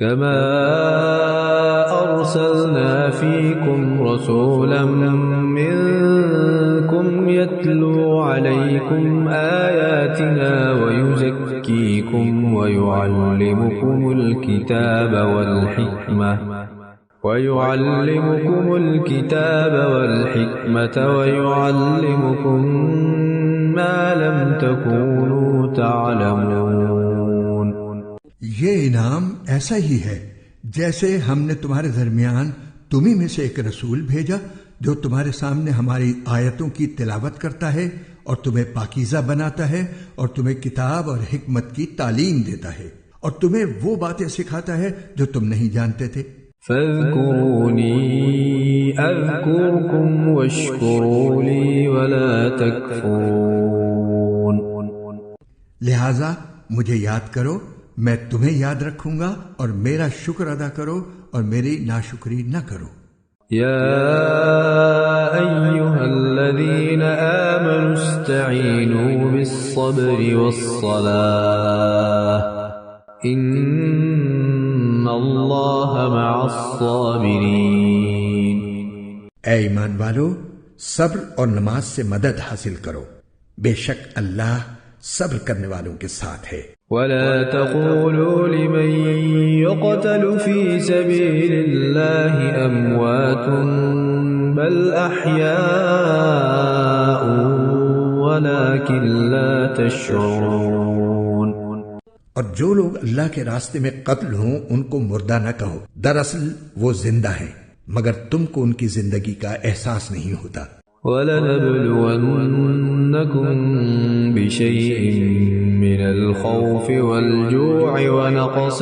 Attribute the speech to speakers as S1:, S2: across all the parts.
S1: كما أرسلنا فيكم رسولا منكم يتلو عليكم آياتنا ويزكيكم ويعلمكم الكتاب والحكمة ويعلمكم ما لم تكونوا تعلمون.
S2: یہ انعام ایسا ہی ہے جیسے ہم نے تمہارے درمیان تمہیں میں سے ایک رسول بھیجا جو تمہارے سامنے ہماری آیتوں کی تلاوت کرتا ہے اور تمہیں پاکیزہ بناتا ہے اور تمہیں کتاب اور حکمت کی تعلیم دیتا ہے اور تمہیں وہ باتیں سکھاتا ہے جو تم نہیں جانتے تھے.
S1: فاذكروني اذكركم واشكروا لي ولا تكفرون.
S2: لہذا مجھے یاد کرو، میں تمہیں یاد رکھوں گا، اور میرا شکر ادا کرو اور میری ناشکری نہ کرو.
S1: يا أيها الذين آمنوا استعينوا بالصبر والصلاة إن الله مع الصابرين.
S2: اے ایمان والو، صبر اور نماز سے مدد حاصل کرو، بے شک اللہ صبر کرنے والوں کے ساتھ ہے.
S1: ولا تقولوا لمن يقتل في سبيل الله أموات بل أحياء ولكن لا تشعرون.
S2: اور جو لوگ اللہ کے راستے میں قتل ہوں ان کو مردہ نہ کہو، دراصل وہ زندہ ہیں مگر تم کو ان کی زندگی کا احساس نہیں ہوتا.
S1: وَلَنَبْلُوَنَّكُمْ بِشَيْءٍ مِّنَ الْخَوْفِ وَالْجُوعِ وَنَقْصٍ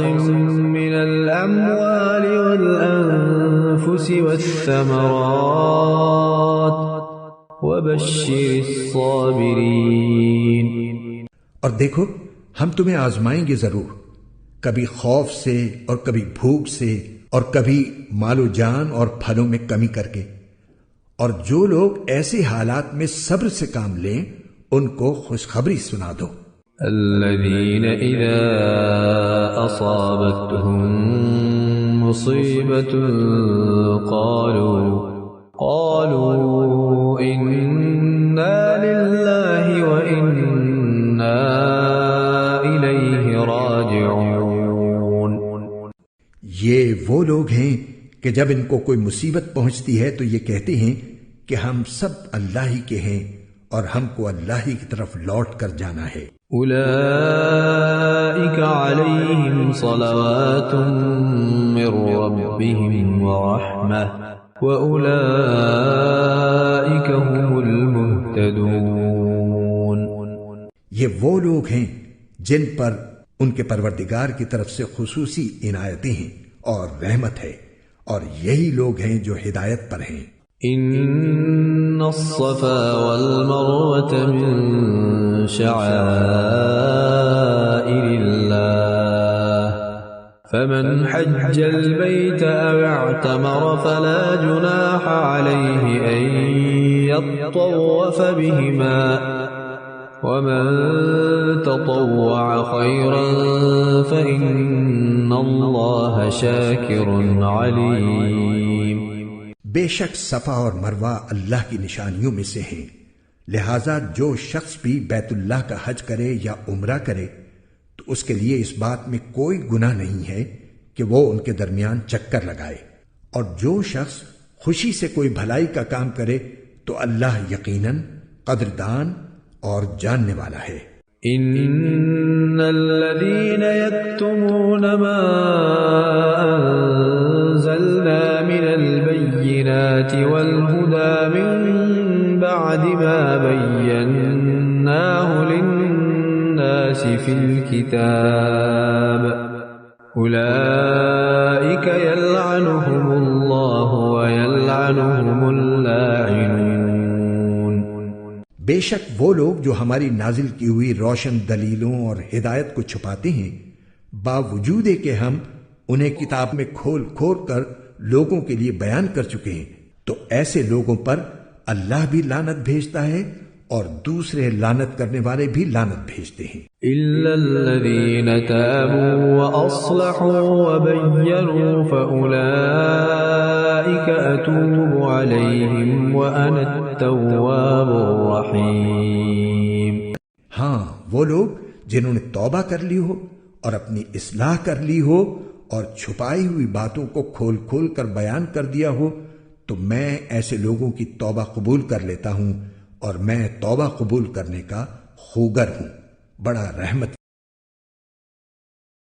S1: مِّنَ الْأَمْوَالِ وَالْأَنفُسِ وَالثَّمَرَاتِ وَبَشِّرِ الصَّابِرِينَ.
S2: اور دیکھو ہم تمہیں آزمائیں گے ضرور، کبھی خوف سے اور کبھی بھوک سے اور کبھی مال و جان اور پھلوں میں کمی کر کے. اور جو لوگ ایسے حالات میں صبر سے کام لیں ان کو خوشخبری سنا دو.
S1: الذين إذا أصابتهم مصيبة قالوا إنا لله وإنا إليه راجعون.
S2: یہ وہ لوگ ہیں کہ جب ان کو کوئی مصیبت پہنچتی ہے تو یہ کہتے ہیں کہ ہم سب اللہ ہی کے ہیں اور ہم کو اللہ ہی کی طرف لوٹ کر جانا ہے.
S1: اولئک علیہم صلوات من ربهم ورحمہ واولئک هم المہتدون.
S2: یہ وہ لوگ ہیں جن پر ان کے پروردگار کی طرف سے خصوصی عنایتیں ہیں اور رحمت ہے، اور یہی لوگ ہیں جو ہدایت پر ہیں.
S1: ان الصفا والمروة من شعائر الله فمن حج البيت او اعتمر فلا جناح عليه ان يطوف بهما ومن تطوع خيرا فإن الله شاكر عليم.
S2: بے شک صفا اور مروہ اللہ کی نشانیوں میں سے ہیں، لہذا جو شخص بھی بیت اللہ کا حج کرے یا عمرہ کرے تو اس کے لیے اس بات میں کوئی گناہ نہیں ہے کہ وہ ان کے درمیان چکر لگائے، اور جو شخص خوشی سے کوئی بھلائی کا کام کرے تو اللہ یقیناً قدردان اور جاننے والا ہے.
S1: ان الذين يكتمون ما انزلنا من البينات والهدى من بعد ما بيناه للناس في الكتاب اولئك يلعنهم الله ويلعنهم اللاعنون.
S2: بے شک وہ لوگ جو ہماری نازل کی ہوئی روشن دلیلوں اور ہدایت کو چھپاتے ہیں باوجود کہ ہم انہیں کتاب میں کھول کھول کر لوگوں کے لیے بیان کر چکے ہیں، تو ایسے لوگوں پر اللہ بھی لعنت بھیجتا ہے اور دوسرے لعنت کرنے والے بھی لعنت بھیجتے ہیں
S1: إلا الذين تابوا وأصلحوا وبينوا فأولئك أتوب عليهم وأنا التواب الرحيم۔
S2: ہاں، وہ لوگ جنہوں نے توبہ کر لی ہو اور اپنی اصلاح کر لی ہو اور چھپائی ہوئی باتوں کو کھول کھول کر بیان کر دیا ہو، تو میں ایسے لوگوں کی توبہ قبول کر لیتا ہوں، اور میں توبہ قبول کرنے کا خوگر ہوں، بڑا رحمت